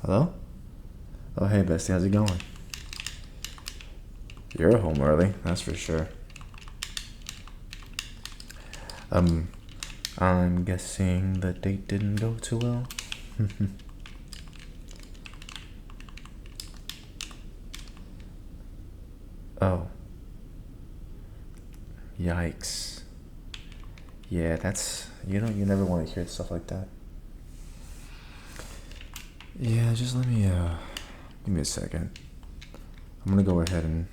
Hello? Oh, hey, bestie, how's it going? You're home early, that's for sure. I'm guessing the date didn't go too well? Oh. Yikes. Yeah, that's... You never want to hear stuff like that. Yeah, just let me, give me a second. I'm gonna go ahead and...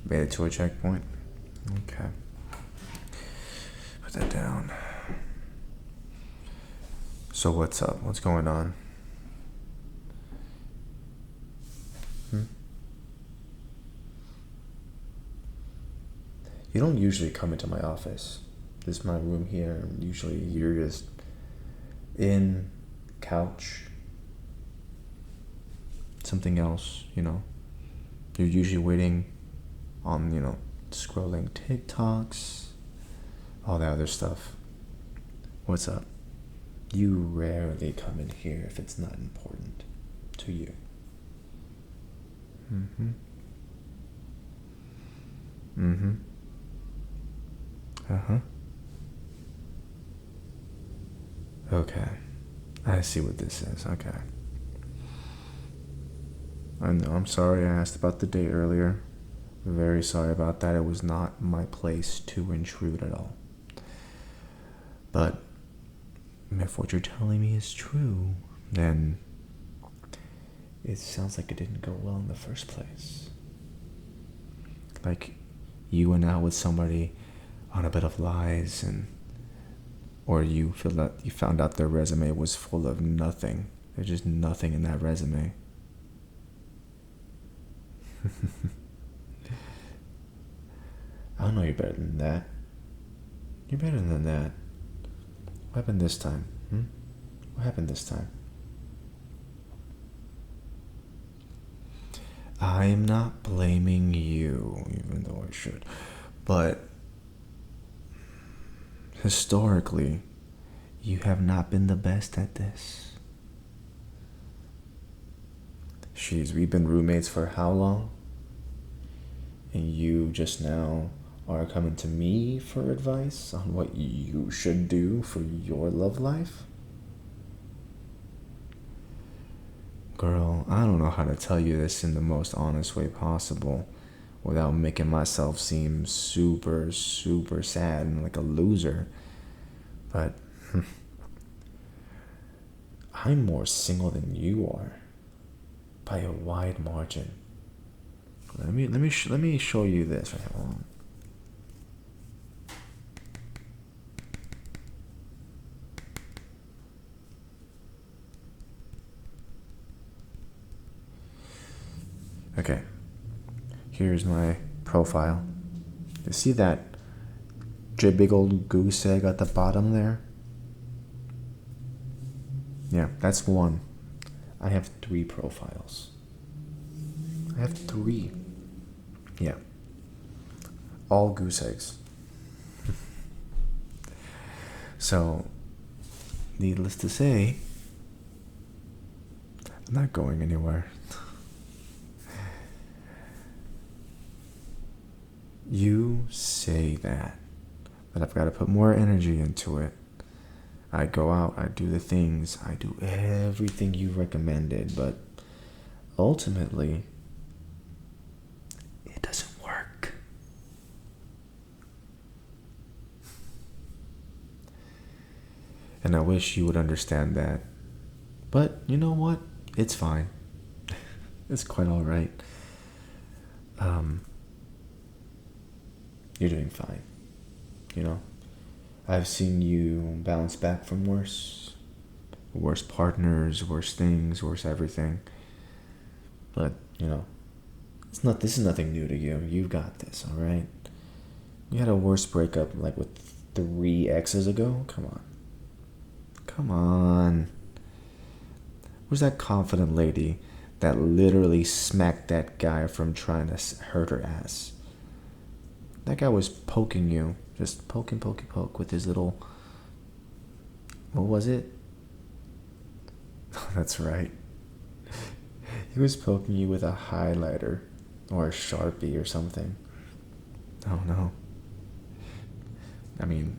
made it to a checkpoint. Okay. Put that down. So what's up? What's going on? You don't usually come into my office. This is my room here. Usually you're just in, couch, something else, You're usually waiting on, scrolling TikToks, all that other stuff. What's up? You rarely come in here if it's not important to you. Okay. I see what this is. Okay. I know. I'm sorry I asked about the date earlier. Very sorry about that. It was not my place to intrude at all. But if what you're telling me is true, then it sounds like it didn't go well in the first place. Like you went out with somebody on a bit of lies, or you found out their resume was full of nothing. There's just nothing in that resume. I know you're better than that. You're better than that. What happened this time? What happened this time? I'm not blaming you, even though I should. But historically, you have not been the best at this. Jeez, we've been roommates for how long? And you just now are coming to me for advice on what you should do for your love life? Girl, I don't know how to tell you this in the most honest way possible without making myself seem super, super sad and like a loser. But I'm more single than you are by a wide margin. Let me show you this right now. Okay, here's my profile. You see that big old goose egg at the bottom there? Yeah, that's one. I have 3 profiles. I have 3. Yeah. All goose eggs. So, needless to say, I'm not going anywhere. You say that, but I've got to put more energy into it. I go out, I do the things, I do everything you recommended, but ultimately, it doesn't work. And I wish you would understand that. But you know what? It's fine. It's quite alright. You're doing fine. I've seen you bounce back from worse partners, worse things, worse everything. But, this is nothing new to you. You've got this, alright? You had a worse breakup like with 3 exes ago? Come on. Where's that confident lady that literally smacked that guy from trying to hurt her ass? That guy was poking you. Just poke with his little... What was it? That's right. He was poking you with a highlighter. Or a Sharpie or something. Oh no. I mean,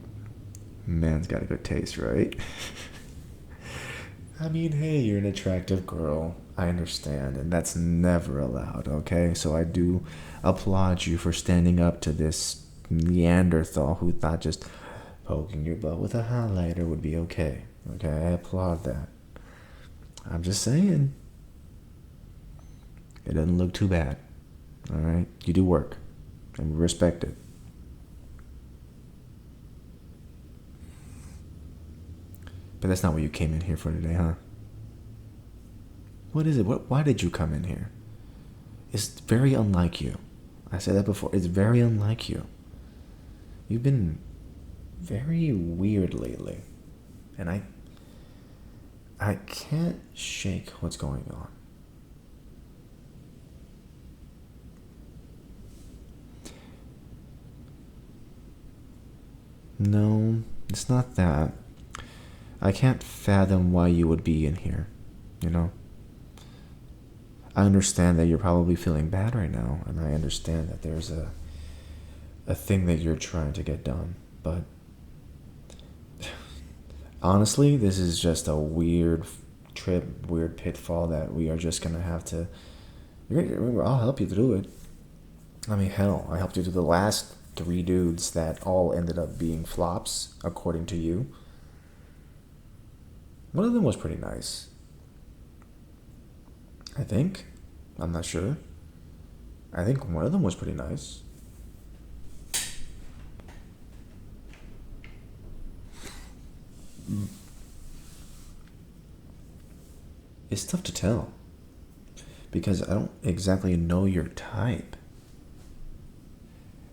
man's got a good taste, right? I mean, hey, you're an attractive girl. I understand, and that's never allowed, okay? So I do applaud you for standing up to this Neanderthal who thought just poking your butt with a highlighter would be okay. Okay, I applaud that. I'm just saying. It doesn't look too bad. Alright? You do work. And we respect it. But that's not what you came in here for today, huh? What is it? Why did you come in here? It's very unlike you. I said that before. It's very unlike you. You've been very weird lately. And I can't shake what's going on. No, it's not that. I can't fathom why you would be in here, you know? I understand that you're probably feeling bad right now, and I understand that there's a thing that you're trying to get done, but honestly, this is just a weird trip, weird pitfall that we are just gonna have to... I'll help you through it. I mean, hell, I helped you through the last 3 dudes that all ended up being flops, according to you. One of them was pretty nice. I think. I'm not sure. I think one of them was pretty nice. It's tough to tell. Because I don't exactly know your type.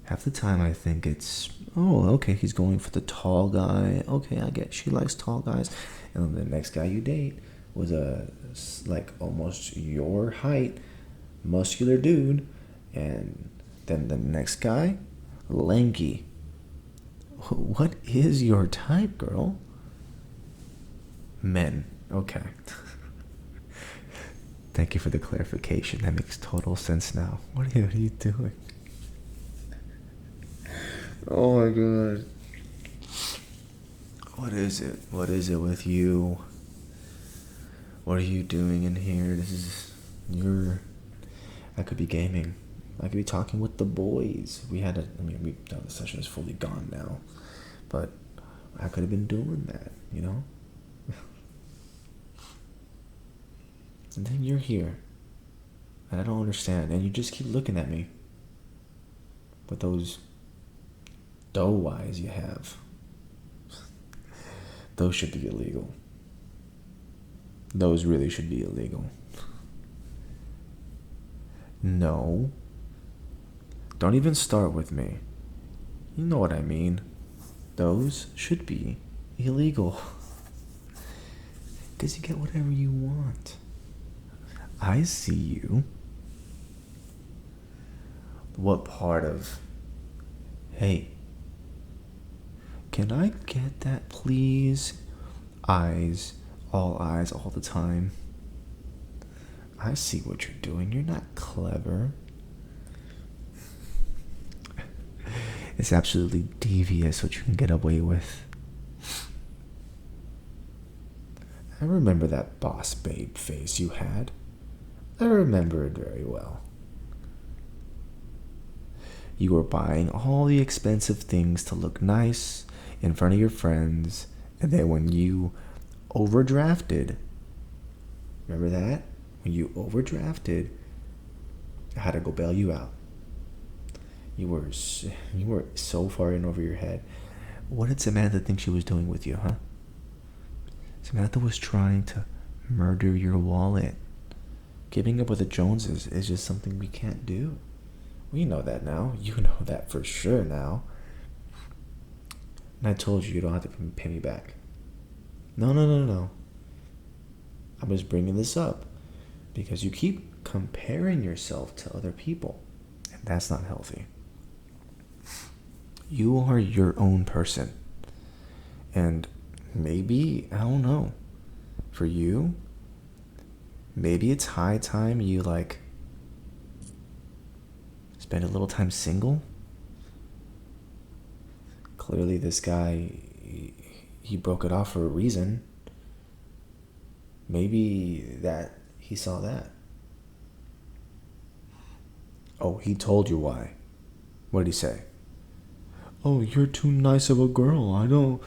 Half the time I think it's, oh, okay, he's going for the tall guy. Okay, I get she likes tall guys. And then the next guy you date was like almost your height, muscular dude. And then the next guy, lanky. What is your type, girl? Men. Okay. Thank you for the clarification. That makes total sense now. What are you doing? Oh my god. What is it? What is it with you? What are you doing in here? I could be gaming. I could be talking with the boys. The session is fully gone now. But I could have been doing that, you know? And then you're here. And I don't understand. And you just keep looking at me. With those doe eyes you have. Those should be illegal. Those really should be illegal. No. Don't even start with me. You know what I mean. Those should be illegal. Because you get whatever you want. I see you. What part of... Hey, can I get that, please? Eyes, all the time. I see what you're doing. You're not clever. It's absolutely devious what you can get away with. I remember that boss babe face you had. I remember it very well. You were buying all the expensive things to look nice in front of your friends, and then when you overdrafted, remember that? When you overdrafted, I had to go bail you out. You were so far in over your head. What did Samantha think she was doing with you, huh? Samantha was trying to murder your wallet. Keeping up with the Joneses is just something we can't do. We know that now. You know that for sure now. And I told you don't have to pay me back. No. I was bringing this up because you keep comparing yourself to other people. And that's not healthy. You are your own person. And maybe, I don't know, for you, maybe it's high time you, like, spend a little time single. Clearly this guy, he broke it off for a reason. Maybe that he saw that. Oh, he told you why. What did he say? Oh, you're too nice of a girl. I don't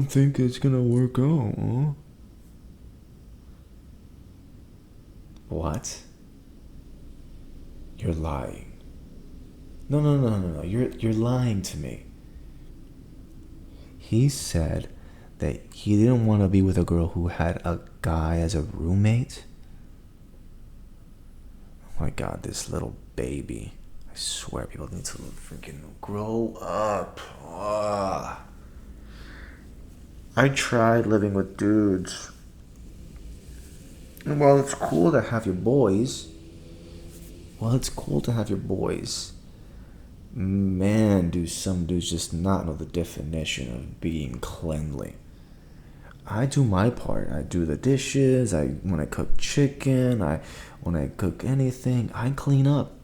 think it's gonna work out, huh? What? You're lying. No. You're lying to me. He said that he didn't want to be with a girl who had a guy as a roommate. Oh my god, this little baby. I swear people need to freaking grow up. I tried living with dudes. And while it's cool to have your boys, man, do some dudes just not know the definition of being cleanly. I do my part. I do the dishes. When I cook chicken, when I cook anything, I clean up.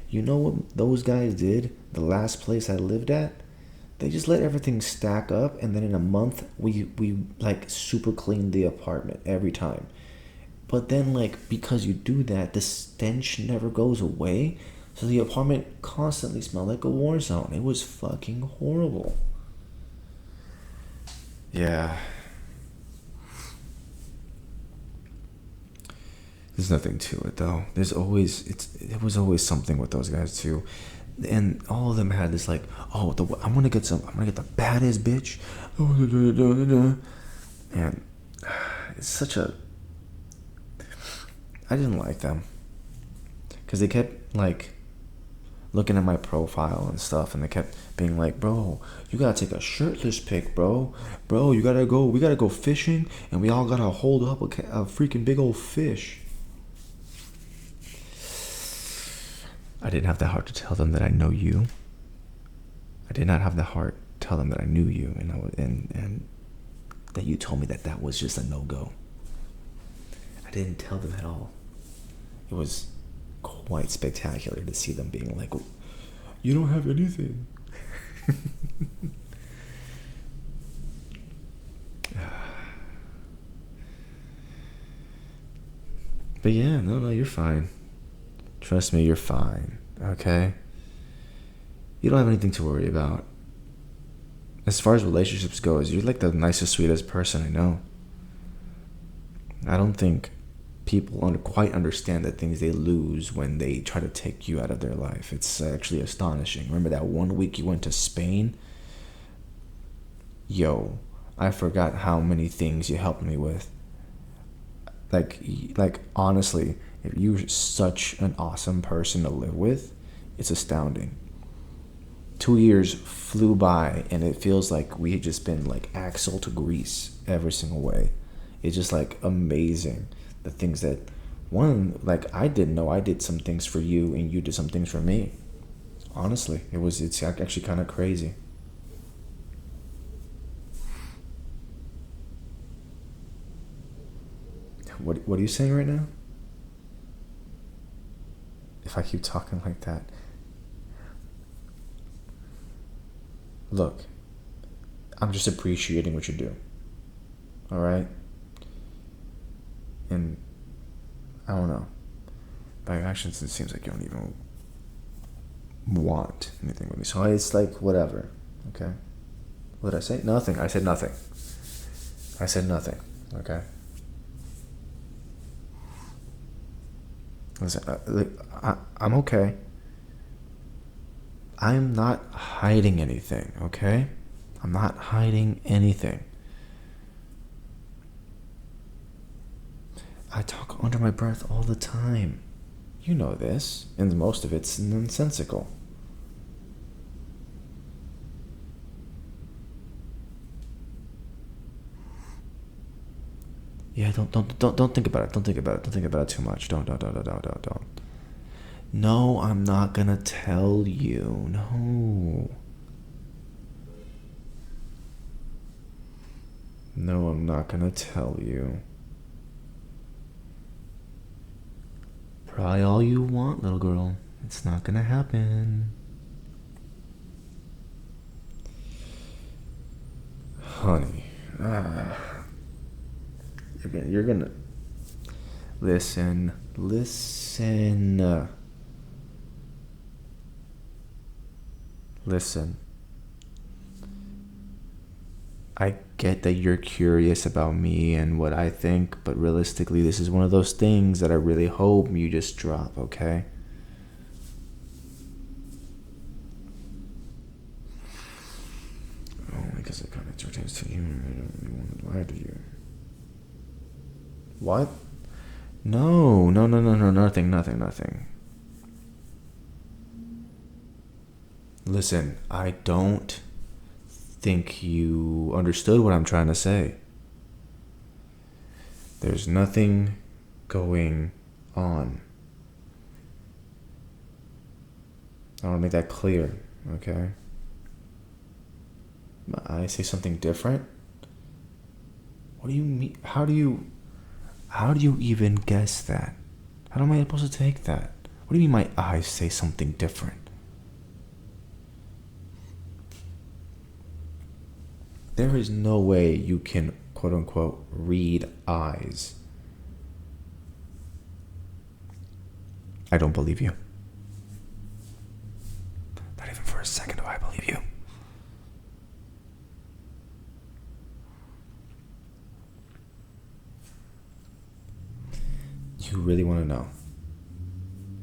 You know what those guys did? The last place I lived at, they just let everything stack up, and then in a month we like super cleaned the apartment every time. But then, like, because you do that, the stench never goes away, so the apartment constantly smelled like a war zone. It was fucking horrible. Yeah. There's nothing to it though. It was always something with those guys too. And all of them had this like, oh, I'm gonna get the baddest bitch. And it's such a, I didn't like them. Cause they kept like looking at my profile and stuff, and they kept being like, bro, you gotta take a shirtless pic, bro, we gotta go fishing, and we all gotta hold up a freaking big old fish. I didn't have the heart to tell them that I know you. I did not have the heart to tell them that I knew you, and that you told me that was just a no-go. I didn't tell them at all. It was quite spectacular to see them being like, you don't have anything. But yeah, no, you're fine. Trust me, you're fine, okay? You don't have anything to worry about. As far as relationships goes, you're like the nicest, sweetest person I know. I don't think people quite understand the things they lose when they try to take you out of their life. It's actually astonishing. Remember that one week you went to Spain? Yo, I forgot how many things you helped me with. Like honestly, if you're such an awesome person to live with, it's astounding. 2 years flew by, and it feels like we had just been like axle to grease every single way. It's just like amazing the things that like I didn't know I did some things for you and you did some things for me. Honestly, it's actually kind of crazy. What are you saying right now? If I keep talking like that, look, I'm just appreciating what you do. All right? And I don't know. By your actions, it seems like you don't even want anything with me. So it's like, whatever. Okay? What did I say? Nothing. I said nothing. Okay? Listen, I'm okay. I'm not hiding anything, okay? I'm not hiding anything. I talk under my breath all the time. You know this, and most of it's nonsensical. Yeah, don't think about it. Don't think about it too much. Don't. No, I'm not gonna tell you. No. No, I'm not gonna tell you. Try all you want, little girl. It's not gonna happen. Honey. You're gonna... Listen. Listen. I get that you're curious about me and what I think, but realistically, this is one of those things that I really hope you just drop, okay? Only because it kind of pertains to you and I don't really want to lie to you. What? No, nothing. Listen, I don't think you understood what I'm trying to say. There's nothing going on. I want to make that clear, okay? I say something different? What do you mean? How do you even guess that? How am I supposed to take that? What do you mean my eyes say something different? There is no way you can, quote unquote, read eyes. I don't believe you. Not even for a second do I believe you. You really want to know?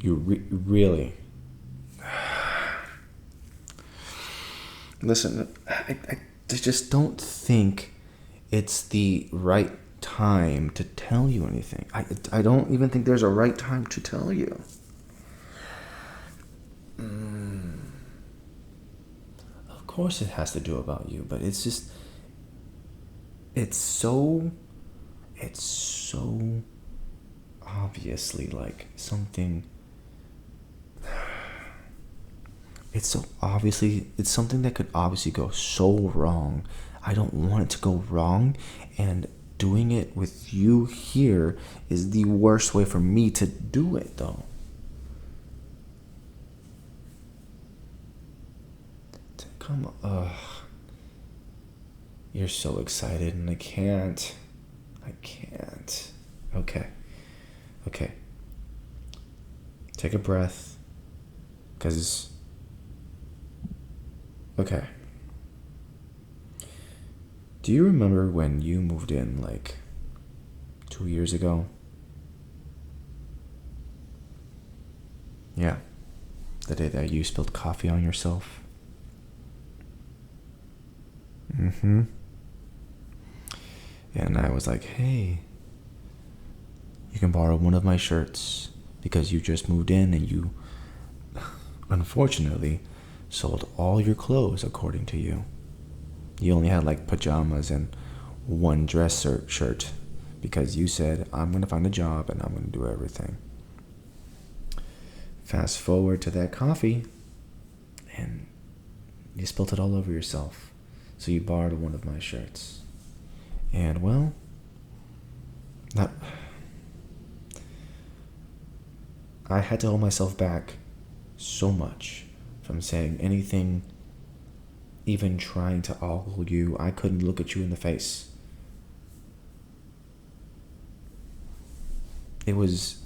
You really? Listen, I just don't think it's the right time to tell you anything. I don't even think there's a right time to tell you. Of course it has to do about you, but it's just... It's so obviously like something... It's something that could obviously go so wrong. I don't want it to go wrong, and doing it with you here is the worst way for me to do it, though. Come on. You're so excited, and I can't. Okay. Take a breath, because... Okay. Do you remember when you moved in like 2 years ago? Yeah. The day that you spilled coffee on yourself? And I was like, hey, you can borrow one of my shirts because you just moved in and you, unfortunately, sold all your clothes according to you. You only had like pajamas and one dress shirt because you said, I'm going to find a job and I'm going to do everything. Fast forward to that coffee and you spilled it all over yourself. So you borrowed one of my shirts. And well, I had to hold myself back so much from saying anything, even trying to ogle you. I couldn't look at you in the face. It was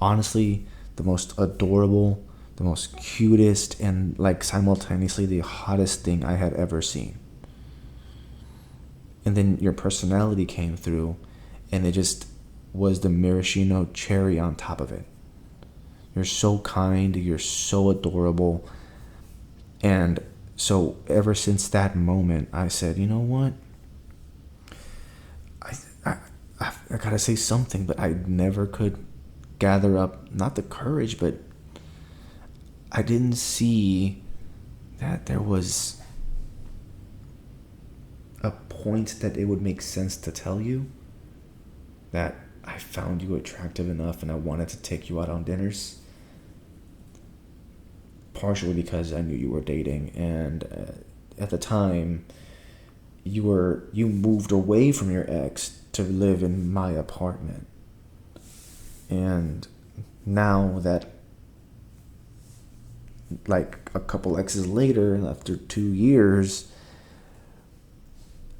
honestly the most adorable, the most cutest, and like simultaneously the hottest thing I had ever seen. And then your personality came through, and it just was the maraschino cherry on top of it. You're so kind, you're so adorable. And so ever since that moment, I said, you know what? I gotta say something, but I never could gather up, not the courage, but I didn't see that there was a point that it would make sense to tell you that I found you attractive enough and I wanted to take you out on dinners. partially because I knew you were dating, and at the time, you moved away from your ex to live in my apartment. And now that, like, a couple exes later, after 2 years,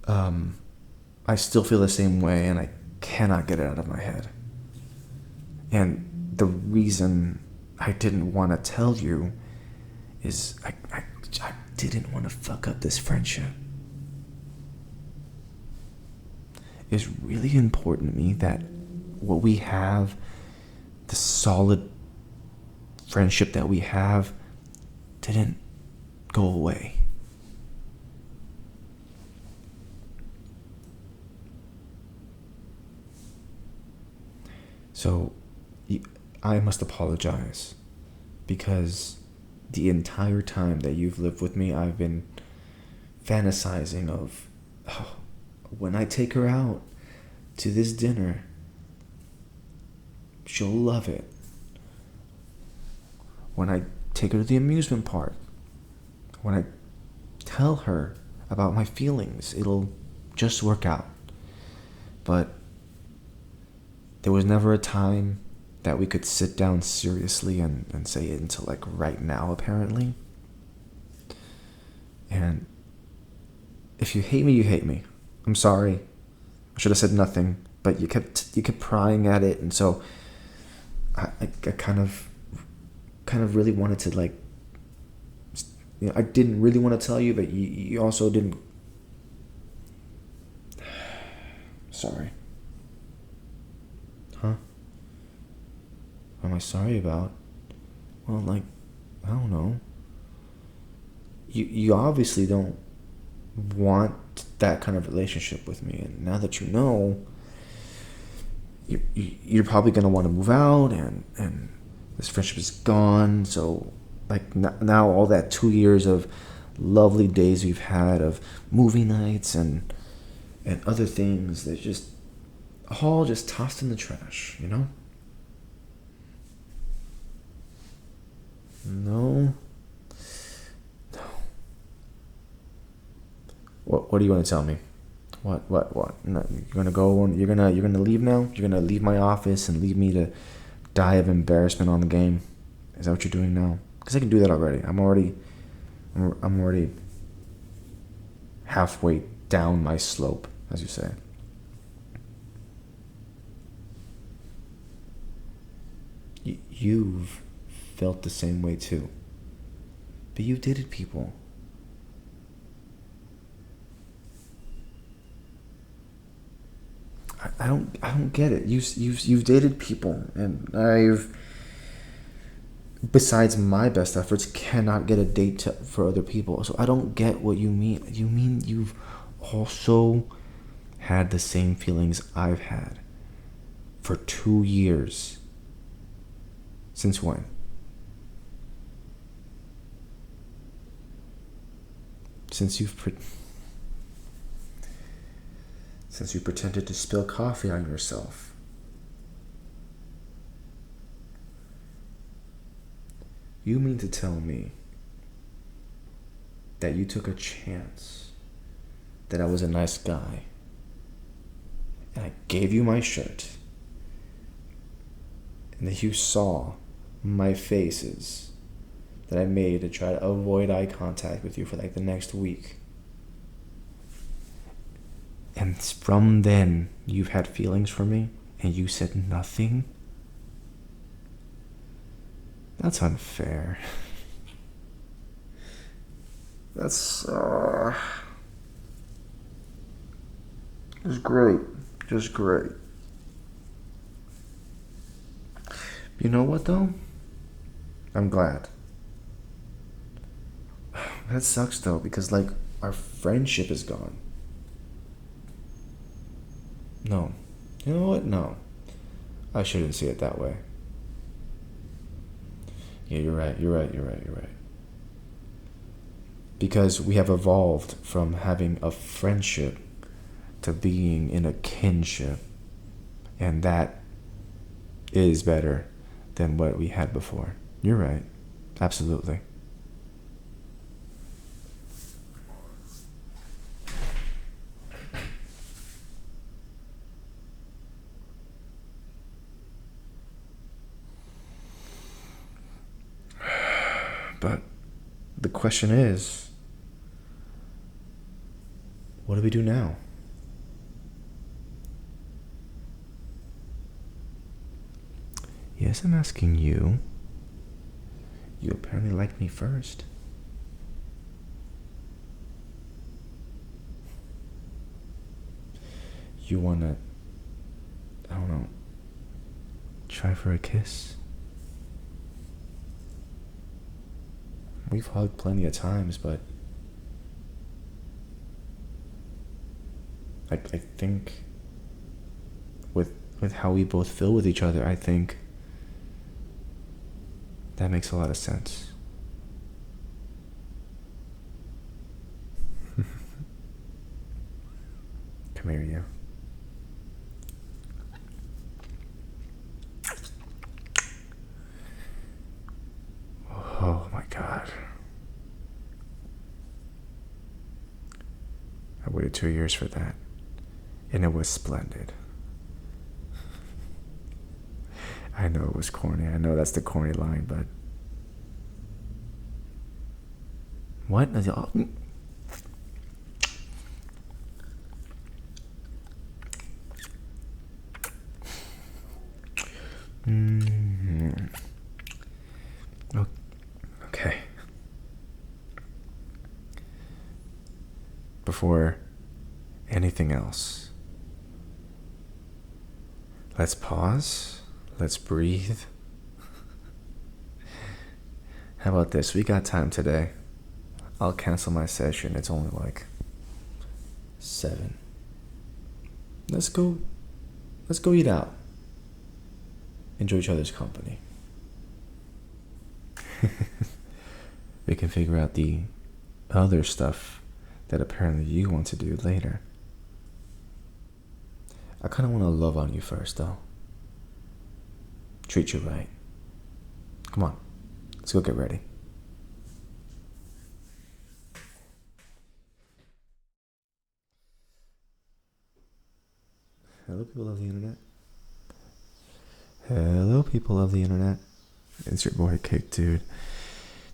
I still feel the same way, and I cannot get it out of my head. And the reason I didn't want to tell you is I didn't want to fuck up this friendship. It's really important to me that what we have, the solid friendship that we have, didn't go away. So I must apologize, because the entire time that you've lived with me, I've been fantasizing of, oh, when I take her out to this dinner, she'll love it. When I take her to the amusement park, when I tell her about my feelings, it'll just work out. But there was never a time that we could sit down seriously and say it until, like, right now, apparently. And if you hate me, you hate me. I'm sorry. I should have said nothing, but you kept prying at it, and so I kind of really wanted to, like, I didn't really want to tell you, but you also didn't. Sorry. Huh? What am I sorry about? Well, like, I don't know. You obviously don't want that kind of relationship with me, and now that you know, you're probably gonna want to move out, and this friendship is gone. So, like, now all that 2 years of lovely days we've had, of movie nights and other things, that just all just tossed in the trash, you know? No. What do you want to tell me? What? No, you're gonna go? You're gonna leave now? You're gonna leave my office and leave me to die of embarrassment on the game? Is that what you're doing now? Because I can do that already. I'm already halfway down my slope, as you say. You've felt the same way too. But you dated people. I don't get it. You've dated people, and I've, besides my best efforts, cannot get a date for other people. So I don't get what you mean. You mean you've also had the same feelings I've had for 2 years? Since when? Since you pretended to spill coffee on yourself. You mean to tell me that you took a chance that I was a nice guy, and I gave you my shirt, and that you saw my faces that I made to try to avoid eye contact with you for, like, the next week? And from then, you've had feelings for me, and you said nothing? That's unfair. That's, just great. Just great. You know what, though? I'm glad. That sucks, though, because, like, our friendship is gone. No. You know what? No. I shouldn't see it that way. Yeah, you're right. Because we have evolved from having a friendship to being in a kinship. And that is better than what we had before. You're right. Absolutely. But the question is, what do we do now? Yes, I'm asking you. You apparently liked me first. You wanna, I don't know, try for a kiss? We've hugged plenty of times, but I think with how we both feel with each other, I think that makes a lot of sense. Come here, you. Oh my God. I waited 2 years for that, and it was splendid. I know it was corny. I know that's the corny line, but what? Okay. Before anything else, let's pause. Let's breathe. How about this? We got time today. I'll cancel my session. It's only like 7. Let's go eat out. Enjoy each other's company. We can figure out the other stuff that apparently you want to do later. I kind of want to love on you first, though. Treat you right. Come on, let's go get ready. Hello, people of the internet. Hello, people of the internet. It's your boy, KICdude.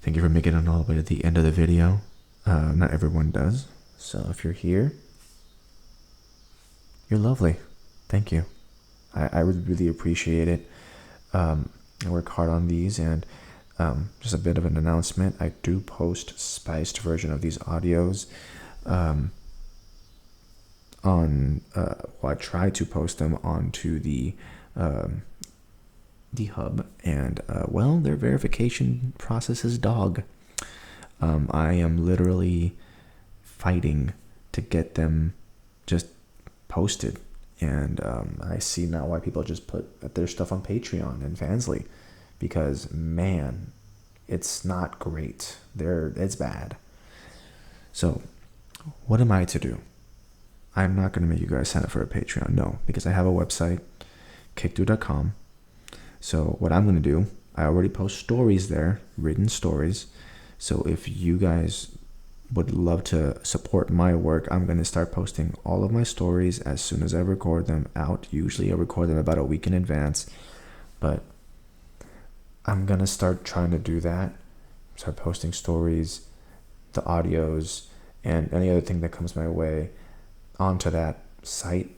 Thank you for making it all the way to the end of the video. Not everyone does. So if you're here, you're lovely. Thank you. I would really appreciate it. I work hard on these, and just a bit of an announcement. I do post spiced version of these audios I try to post them onto the hub, and well, their verification process is dog. I am literally fighting to get them just posted, and I see now why people just put their stuff on Patreon and Fansly, because man, it's not great. It's bad. So what am I to do? I'm not going to make you guys sign up for a Patreon, no, because I have a website, KICdude.com. So what I'm going to do, I already post stories there, written stories. So if you guys would love to support my work, I'm going to start posting all of my stories as soon as I record them out. Usually I record them about a week in advance, but I'm going to start trying to do that. Start posting stories, the audios, and any other thing that comes my way onto that site,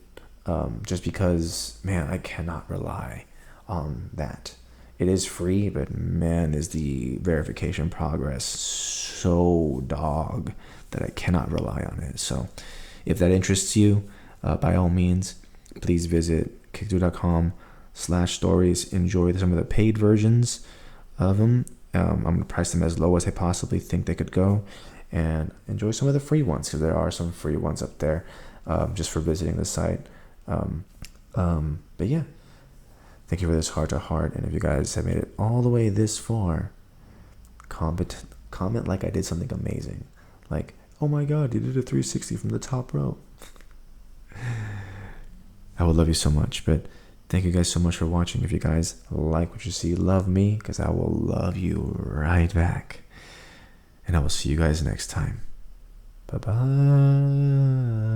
just because, man, I cannot rely on that. It is free, but man, is the verification progress so dog that I cannot rely on it. So if that interests you, by all means, please visit KICdude.com/stories. Enjoy some of the paid versions of them. I'm going to price them as low as I possibly think they could go, and enjoy some of the free ones, because there are some free ones up there, just for visiting the site. But yeah, thank you for this heart to heart, and if you guys have made it all the way this far, comment like I did something amazing, like, oh my god, you did a 360 from the top row. I would love you so much. But thank you guys so much for watching. If you guys like what you see, love me, because I will love you right back. And I will see you guys next time. Bye-bye.